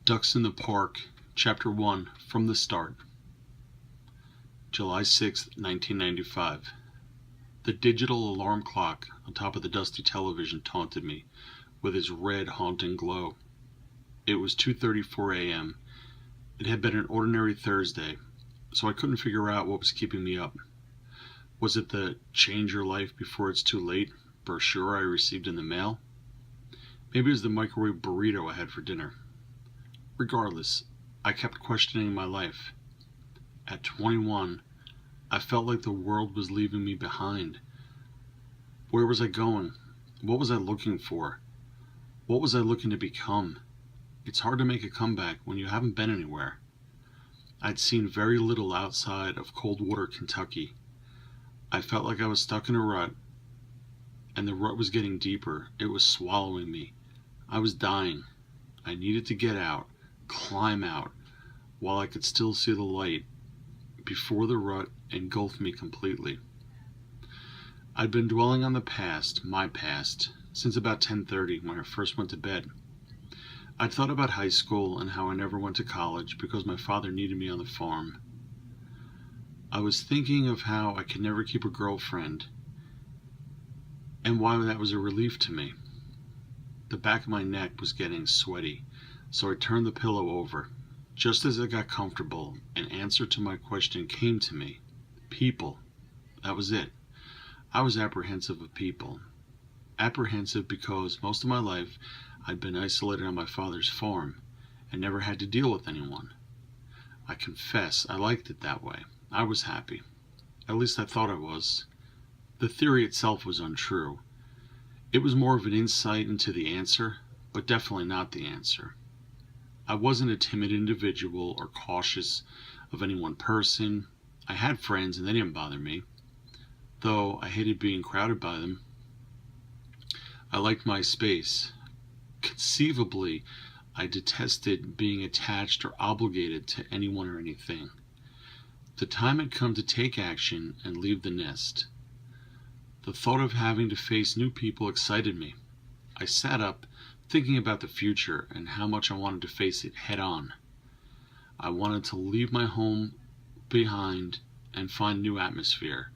Ducks in the Park, Chapter 1, From the Start. July 6, 1995. The digital alarm clock on top of the dusty television taunted me with its red, haunting glow. It was 2:34 a.m. It had been an ordinary Thursday, so I couldn't figure out what was keeping me up. Was it the "Change Your Life Before It's Too Late" brochure I received in the mail? Maybe it was the microwave burrito I had for dinner. Regardless, I kept questioning my life. At 21, I felt like the world was leaving me behind. Where was I going? What was I looking for? What was I looking to become? It's hard to make a comeback when you haven't been anywhere. I'd seen very little outside of Coldwater, Kentucky. I felt like I was stuck in a rut, and the rut was getting deeper. It was swallowing me. I was dying. I needed to get out, climb out, while I could still see the light, before the rut engulfed me completely. I'd been dwelling on the past, my past, since about 10:30 when I first went to bed. I'd thought about high school and how I never went to college because my father needed me on the farm. I was thinking of how I could never keep a girlfriend, and why that was a relief to me. The back of my neck was getting sweaty, so I turned the pillow over. Just as I got comfortable, an answer to my question came to me. People. That was it. I was apprehensive of people. Apprehensive because most of my life I'd been isolated on my father's farm and never had to deal with anyone. I confess I liked it that way. I was happy. At least I thought I was. The theory itself was untrue. It was more of an insight into the answer, but definitely not the answer. I wasn't a timid individual or cautious of any one person. I had friends and they didn't bother me, though I hated being crowded by them. I liked my space. Conceivably, I detested being attached or obligated to anyone or anything. The time had come to take action and leave the nest. The thought of having to face new people excited me. I sat up, thinking about the future and how much I wanted to face it head on. I wanted to leave my home behind and find new atmosphere.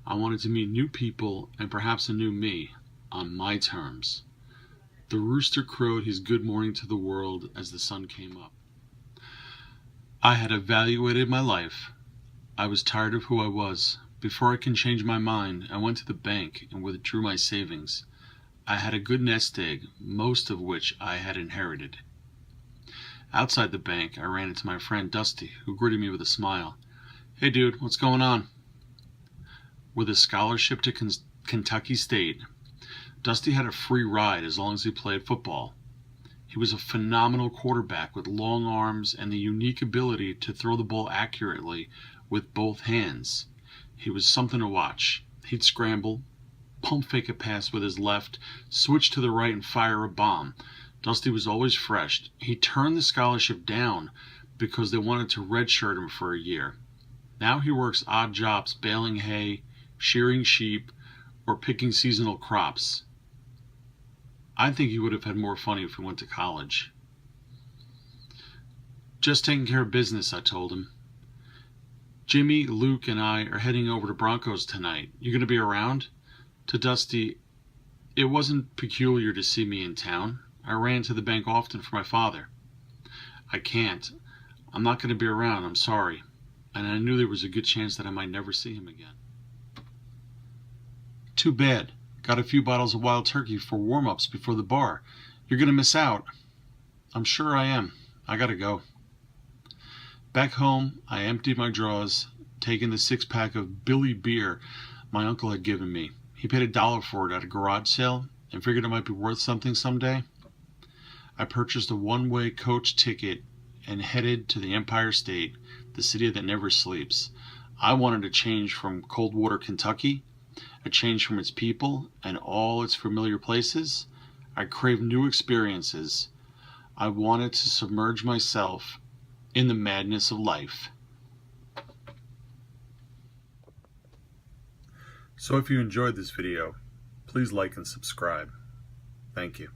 I wanted to meet new people and perhaps a new me on my terms. The rooster crowed his good morning to the world as the sun came up. I had evaluated my life. I was tired of who I was. Before I can change my mind, I went to the bank and withdrew my savings. I had a good nest egg, most of which I had inherited. Outside the bank, I ran into my friend Dusty, who greeted me with a smile. "Hey dude, what's going on?" With a scholarship to Kentucky State, Dusty had a free ride as long as he played football. He was a phenomenal quarterback with long arms and the unique ability to throw the ball accurately with both hands. He was something to watch. He'd scramble, pump fake a pass with his left, switch to the right and fire a bomb. Dusty was always fresh. He turned the scholarship down because they wanted to redshirt him for a year. Now he works odd jobs baling hay, shearing sheep, or picking seasonal crops. I think he would have had more fun if he went to college. "Just taking care of business," I told him. "Jimmy, Luke, and I are heading over to Broncos tonight. You going to be around?" To Dusty, it wasn't peculiar to see me in town. I ran to the bank often for my father. "I can't. I'm not going to be around, I'm sorry." And I knew there was a good chance that I might never see him again. "Too bad. Got a few bottles of Wild Turkey for warm-ups before the bar. You're going to miss out." "I'm sure I am. I got to go." Back home, I emptied my drawers, taking the 6-pack of Billy beer my uncle had given me. He paid $1 for it at a garage sale and figured it might be worth something someday. I purchased a one-way coach ticket and headed to the Empire State, the city that never sleeps. I wanted a change from Coldwater, Kentucky, a change from its people and all its familiar places. I craved new experiences. I wanted to submerge myself in the madness of life. So if you enjoyed this video, please like and subscribe. Thank you.